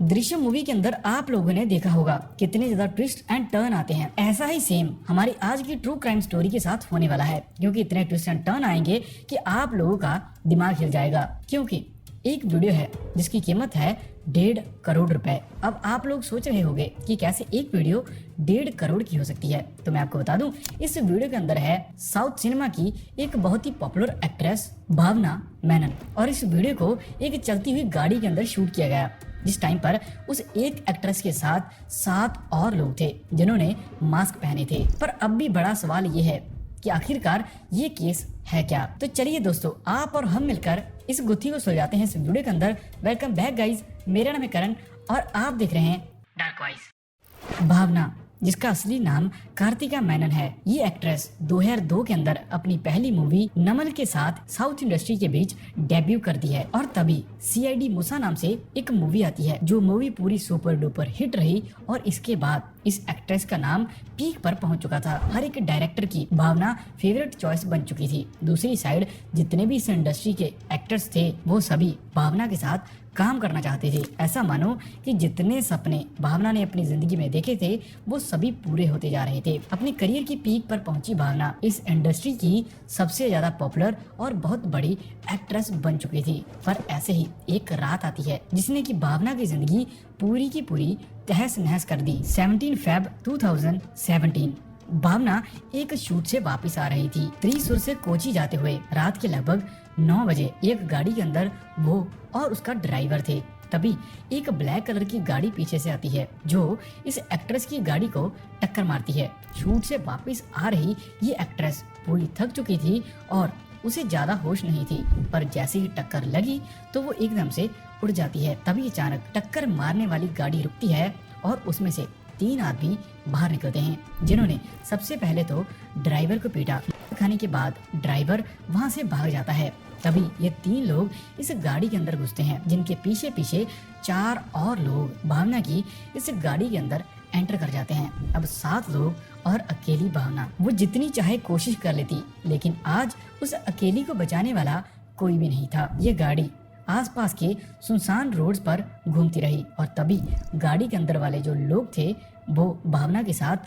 Drishyam movie के अंदर आप लोगों ने देखा होगा कितने ज्यादा ट्विस्ट एंड टर्न आते हैं। ऐसा ही सेम हमारी आज की ट्रू क्राइम स्टोरी के साथ होने वाला है, क्योंकि इतने ट्विस्ट एंड टर्न आएंगे कि आप लोगों का दिमाग हिल जाएगा। क्योंकि एक वीडियो है जिसकी कीमत है 1.5 करोड़ रुपए। अब आप लोग सोच रहे होंगे कि कैसे एक वीडियो 1.5 करोड़ की हो सकती है, तो मैं आपको बता दूं, इस वीडियो के अंदर है साउथ सिनेमा की एक बहुत ही पॉपुलर एक्ट्रेस भावना मेनन, और इस वीडियो को एक चलती हुई गाड़ी के अंदर शूट किया गया, जिस टाइम पर उस एक एक्ट्रेस के साथ 7 और लोग थे जिन्होंने मास्क पहने थे। पर अब भी बड़ा सवाल ये है कि आखिरकार ये केस है क्या। तो चलिए दोस्तों, आप और हम मिलकर इस गुत्थी को सुलझाते हैं इस वीडियो के अंदर। वेलकम बैक गाइज, मेरा नाम है करण और आप देख रहे हैं डार्क वॉइस। भावना, जिसका असली नाम कार्तिका मेनन है, ये एक्ट्रेस 2002 के अंदर अपनी पहली मूवी नमल के साथ साउथ इंडस्ट्री के बीच डेब्यू कर दी है। और तभी CID मूसा नाम से एक मूवी आती है, जो मूवी पूरी सुपर डुपर हिट रही और इसके बाद इस एक्ट्रेस का नाम पीक पर पहुंच चुका था। हर एक डायरेक्टर की भावना फेवरेट चॉइस बन चुकी थी। दूसरी साइड जितने भी इस इंडस्ट्री के एक्टर्स थे वो सभी भावना के साथ काम करना चाहते थे। ऐसा मानो कि जितने सपने भावना ने अपनी जिंदगी में देखे थे वो सभी पूरे होते जा रहे थे। अपनी करियर की पीक पर पहुंची भावना इस इंडस्ट्री की सबसे ज्यादा पॉपुलर और बहुत बड़ी एक्ट्रेस बन चुकी थी। पर ऐसे ही एक रात आती है जिसने की भावना की जिंदगी पूरी की पूरी तहस नहस कर दी। 17 फेब 2017 भावना एक शूट से वापस आ रही थी। त्रिशूर से कोची जाते हुए रात के लगभग 9 बजे एक गाड़ी के अंदर वो और उसका ड्राइवर थे। तभी एक ब्लैक कलर की गाड़ी पीछे से आती है जो इस एक्ट्रेस की गाड़ी को टक्कर मारती है। शूट से वापस आ रही ये एक्ट्रेस पूरी थक चुकी थी और उसे ज्यादा होश नहीं थी, पर जैसे ही टक्कर लगी तो वो एकदम से उड़ जाती है। तभी अचानक टक्कर मारने वाली गाड़ी रुकती है और उसमें से 3 आदमी बाहर निकलते हैं, जिन्होंने सबसे पहले तो ड्राइवर को पीटा। खाने के बाद ड्राइवर वहां से भाग जाता है। तभी ये 3 लोग इस गाड़ी के अंदर घुसते हैं, जिनके पीछे पीछे 4 और लोग भावना की इस गाड़ी के अंदर एंटर कर जाते हैं। अब 7 लोग और अकेली भावना। वो जितनी चाहे कोशिश कर लेती, लेकिन आज उस अकेली को बचाने वाला कोई भी नहीं था। ये गाड़ी आसपास के सुनसान रोड्स पर घूमती रही और तभी गाड़ी के अंदर वाले जो लोग थे वो भावना के साथ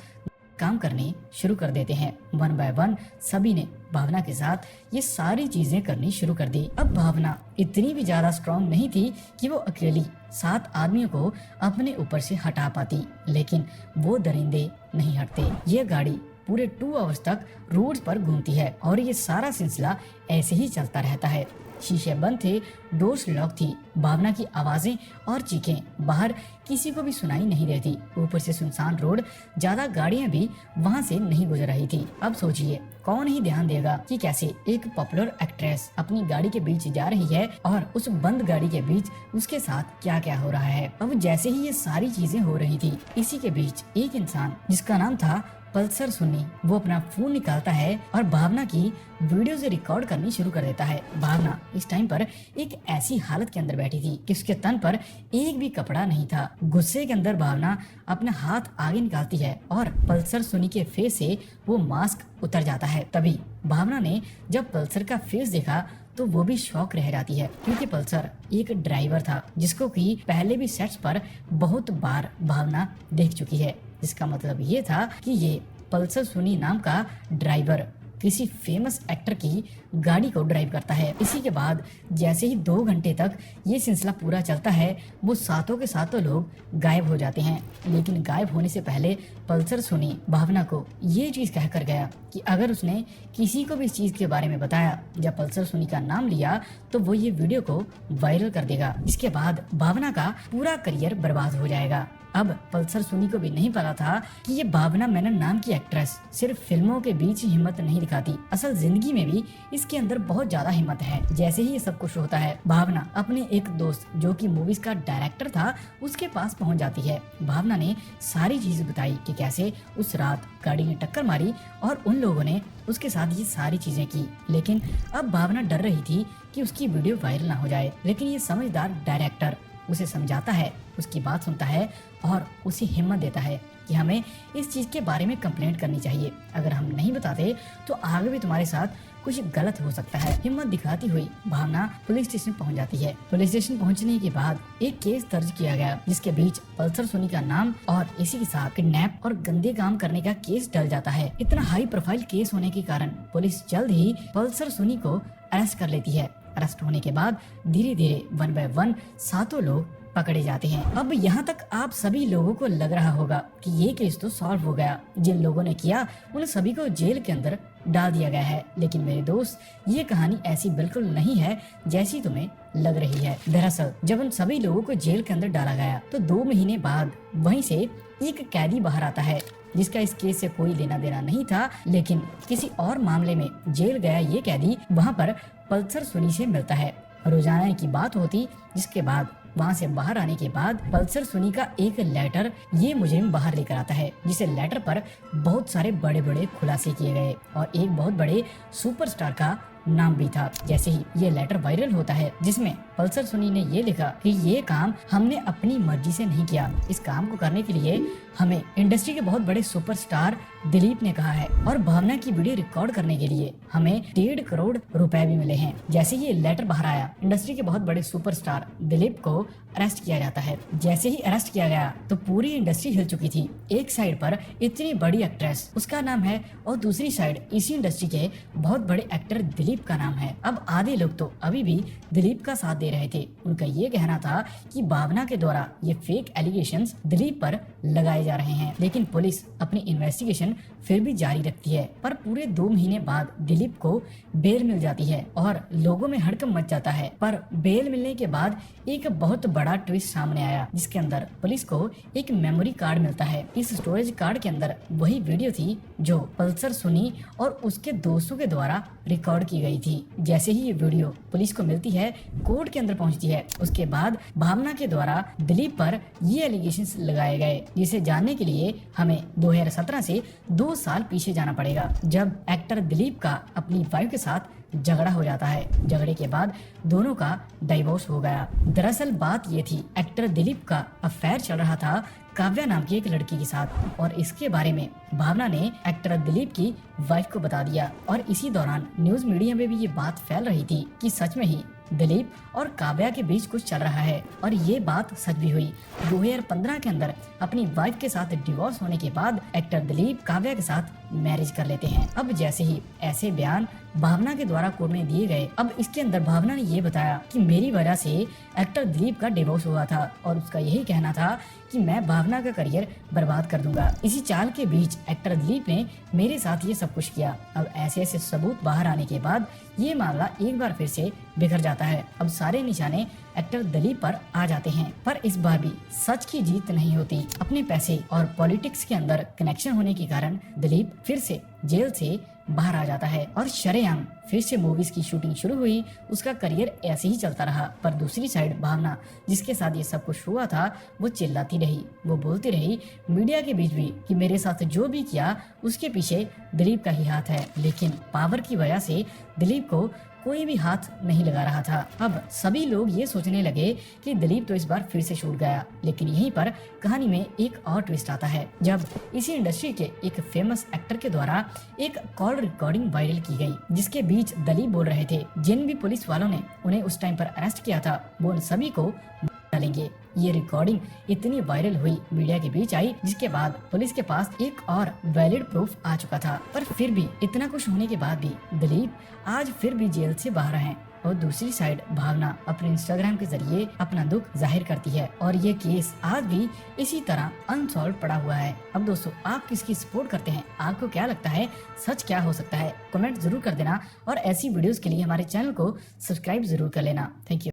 काम करने शुरू कर देते हैं। 1 बाय 1 सभी ने भावना के साथ ये सारी चीजें करनी शुरू कर दी। अब भावना इतनी भी ज्यादा स्ट्रांग नहीं थी कि वो अकेली 7 आदमियों को अपने ऊपर से हटा पाती, लेकिन वो दरिंदे नहीं हटते। ये गाड़ी पूरे 2 आवर्स तक रोड्स पर घूमती है और ये सारा सिलसिला ऐसे ही चलता रहता है। शीशे बंद थे, डोर्स लॉक थी, भावना की आवाजें और चीखें बाहर किसी को भी सुनाई नहीं देती। ऊपर से सुनसान रोड, ज्यादा गाड़ियां भी वहां से नहीं गुजर रही थी। अब सोचिए कौन ही ध्यान देगा कि कैसे एक पॉपुलर एक्ट्रेस अपनी गाड़ी के बीच जा रही है और उस बंद गाड़ी के बीच उसके साथ क्या क्या हो रहा है। अब जैसे ही ये सारी चीजें हो रही थी, इसी के बीच एक इंसान जिसका नाम था पल्सर सुन्नी, वो अपना फोन निकालता है और भावना की वीडियो से रिकॉर्ड करनी शुरू कर देता है। भावना इस टाइम पर एक ऐसी हालत के अंदर बैठी थी कि उसके तन पर एक भी कपड़ा नहीं था। गुस्से के अंदर भावना अपना हाथ आगे निकालती है और पल्सर सुन्नी के फेस से वो मास्क उतर जाता है। तभी भावना ने जब पल्सर का फेस देखा तो वो भी शॉक रह जाती है, क्योंकि पल्सर एक ड्राइवर था जिसको कि पहले भी सेट्स पर बहुत बार भावना देख चुकी है। इसका मतलब ये था कि ये पल्सर सुनी नाम का ड्राइवर किसी फेमस एक्टर की गाड़ी को ड्राइव करता है। इसी के बाद जैसे ही 2 घंटे तक ये सिलसिला पूरा चलता है, वो सातों के सातों लोग गायब हो जाते हैं। लेकिन गायब होने से पहले पल्सर सुनी भावना को ये चीज कह कर गया कि अगर उसने किसी को भी इस चीज के बारे में बताया या पल्सर सुनी का नाम लिया तो वो ये वीडियो को वायरल कर देगा। इसके बाद भावना का पूरा करियर बर्बाद हो जाएगा। अब पल्सर सुनी को भी नहीं पता था कि ये भावना मेनन नाम की एक्ट्रेस सिर्फ फिल्मों के बीच ही हिम्मत नहीं दिखाती, असल जिंदगी में भी इसके अंदर बहुत ज्यादा हिम्मत है। जैसे ही ये सब कुछ होता है, भावना अपने एक दोस्त जो कि मूवीज का डायरेक्टर था उसके पास पहुंच जाती है। भावना ने सारी चीजें बताई कि कैसे उस रात गाड़ी ने टक्कर मारी और उन लोगों ने उसके साथ ये सारी चीजें की। लेकिन अब भावना डर रही थी कि उसकी वीडियो वायरल ना हो जाए, लेकिन ये समझदार डायरेक्टर उसे समझाता है, उसकी बात सुनता है और उसे हिम्मत देता है कि हमें इस चीज के बारे में कंप्लेंट करनी चाहिए। अगर हम नहीं बताते तो आगे भी तुम्हारे साथ कुछ गलत हो सकता है। हिम्मत दिखाती हुई भावना पुलिस स्टेशन पहुंच जाती है। पुलिस स्टेशन पहुंचने के बाद एक केस दर्ज किया गया, जिसके बीच पल्सर सोनी का नाम और इसी के साथ किडनैप और गंदे काम करने का केस डल जाता है। इतना हाई प्रोफाइल केस होने के कारण पुलिस जल्द ही पल्सर सोनी को अरेस्ट कर लेती है। अरेस्ट होने के बाद धीरे धीरे 1 बाय 1 सातों लोग पकड़े जाते हैं। अब यहाँ तक आप सभी लोगों को लग रहा होगा कि ये केस तो सॉल्व हो गया, जिन लोगों ने किया उन सभी को जेल के अंदर डाल दिया गया है। लेकिन मेरे दोस्त, ये कहानी ऐसी बिल्कुल नहीं है जैसी तुम्हें लग रही है। दरअसल जब उन सभी लोगों को जेल के अंदर डाला गया तो 2 महीने बाद वहीं से एक कैदी बाहर आता है, जिसका इस केस से कोई लेना देना नहीं था, लेकिन किसी और मामले में जेल गया ये कैदी वहाँ पर पल्सर सोनी से मिलता है। रोजाना की बात होती, जिसके बाद वहाँ से बाहर आने के बाद पल्सर सोनी का एक लेटर ये मुजरिम बाहर लेकर आता है, जिसे लेटर पर बहुत सारे बड़े बड़े खुलासे किए गए और एक बहुत बड़े सुपरस्टार का नाम भी था। जैसे ही ये लेटर वायरल होता है, जिसमें पल्सर सोनी ने ये लिखा कि ये काम हमने अपनी मर्जी से नहीं किया, इस काम को करने के लिए हमें इंडस्ट्री के बहुत बड़े सुपरस्टार दिलीप ने कहा है और भावना की वीडियो रिकॉर्ड करने के लिए हमें 1.5 करोड़ रुपए भी मिले हैं। जैसे ही ये लेटर बाहर आया, इंडस्ट्री के बहुत बड़े सुपरस्टार दिलीप को अरेस्ट किया जाता है। जैसे ही अरेस्ट किया गया तो पूरी इंडस्ट्री हिल चुकी थी। एक साइड पर इतनी बड़ी एक्ट्रेस, उसका नाम है, और दूसरी साइड इसी इंडस्ट्री के बहुत बड़े एक्टर दिलीप का नाम है। अब आधे लोग तो अभी भी दिलीप का साथ दे रहे थे। उनका ये कहना था कि भावना के द्वारा ये फेक एलिगेशंस दिलीप पर लगाए जा रहे हैं, लेकिन पुलिस अपनी इन्वेस्टिगेशन फिर भी जारी रखती है। पर पूरे 2 महीने बाद दिलीप को बेल मिल जाती है और लोगों में हड़कंप मच जाता है। पर बेल मिलने के बाद एक बहुत बड़ा ट्विस्ट सामने आया, जिसके अंदर पुलिस को एक मेमोरी कार्ड मिलता है। इस स्टोरेज कार्ड के अंदर वही वीडियो थी जो पल्सर सोनी और उसके दोस्तों के द्वारा रिकॉर्ड की गई थी। जैसे ही ये वीडियो पुलिस को मिलती है, कोर्ट के अंदर पहुंचती है, उसके बाद भावना के द्वारा दिलीप पर ये एलिगेशंस लगाए गए, जिसे जानने के लिए हमें 2017 से 2 साल पीछे जाना पड़ेगा, जब एक्टर दिलीप का अपनी वाइफ के साथ झगड़ा हो जाता है। झगड़े के बाद दोनों का डाइवोर्स हो गया। दरअसल बात ये थी, एक्टर दिलीप का अफेयर चल रहा था काव्या नाम की एक लड़की के साथ, और इसके बारे में भावना ने एक्टर दिलीप की वाइफ को बता दिया। और इसी दौरान न्यूज मीडिया में भी ये बात फैल रही थी कि सच में ही दिलीप और काव्या के बीच कुछ चल रहा है, और ये बात सच भी हुई। 2015 के अंदर अपनी वाइफ के साथ डिवोर्स होने के बाद एक्टर दिलीप काव्या के साथ मैरिज कर लेते हैं। अब जैसे ही ऐसे बयान भावना के द्वारा कोर्ट में दिए गए, अब इसके अंदर भावना ने ये बताया कि मेरी वजह से एक्टर दिलीप का डिवोर्स हुआ था और उसका यही कहना था कि मैं भावना का करियर बर्बाद कर दूंगा। इसी चाल के बीच एक्टर दिलीप ने मेरे साथ ये सब कुछ किया। अब ऐसे ऐसे सबूत बाहर आने के बाद ये मामला एक बार फिर से बिखर जाता है। अब सारे निशाने एक्टर दिलीप पर आ जाते हैं, पर इस बार भी सच की जीत नहीं होती। अपने पैसे और पॉलिटिक्स के अंदर कनेक्शन होने के कारण दिलीप फिर से जेल से बाहर आ जाता है और शरेआम फिर से मूवीज की शूटिंग शुरू हुई। उसका करियर ऐसे ही चलता रहा। पर दूसरी साइड भावना, जिसके साथ ये सब कुछ हुआ था, वो चिल्लाती रही, वो बोलती रही मीडिया के बीच भी कि मेरे साथ जो भी किया उसके पीछे दिलीप का ही हाथ है। लेकिन पावर की वजह से दिलीप को कोई भी हाथ नहीं लगा रहा था। अब सभी लोग ये सोचने लगे कि दिलीप तो इस बार फिर से छूट गया। लेकिन यहीं पर कहानी में एक और ट्विस्ट आता है, जब इसी इंडस्ट्री के एक फेमस एक्टर के द्वारा एक कॉल रिकॉर्डिंग वायरल की गई, जिसके बीच दिलीप बोल रहे थे जिन भी पुलिस वालों ने उन्हें उस टाइम पर अरेस्ट किया था वो उन सभी को डालेंगे। ये रिकॉर्डिंग इतनी वायरल हुई, मीडिया के बीच आई, जिसके बाद पुलिस के पास एक और वैलिड प्रूफ आ चुका था। पर फिर भी इतना कुछ होने के बाद भी दिलीप आज फिर भी जेल से बाहर हैं। और दूसरी साइड भावना अपने इंस्टाग्राम के जरिए अपना दुख जाहिर करती है और ये केस आज भी इसी तरह अनसॉल्व पड़ा हुआ है। अब दोस्तों, आप किसकी सपोर्ट करते हैं? आपको क्या लगता है सच क्या हो सकता है? कमेंट जरूर कर देना और ऐसी वीडियोस के लिए हमारे चैनल को सब्सक्राइब जरूर कर लेना। Thank you.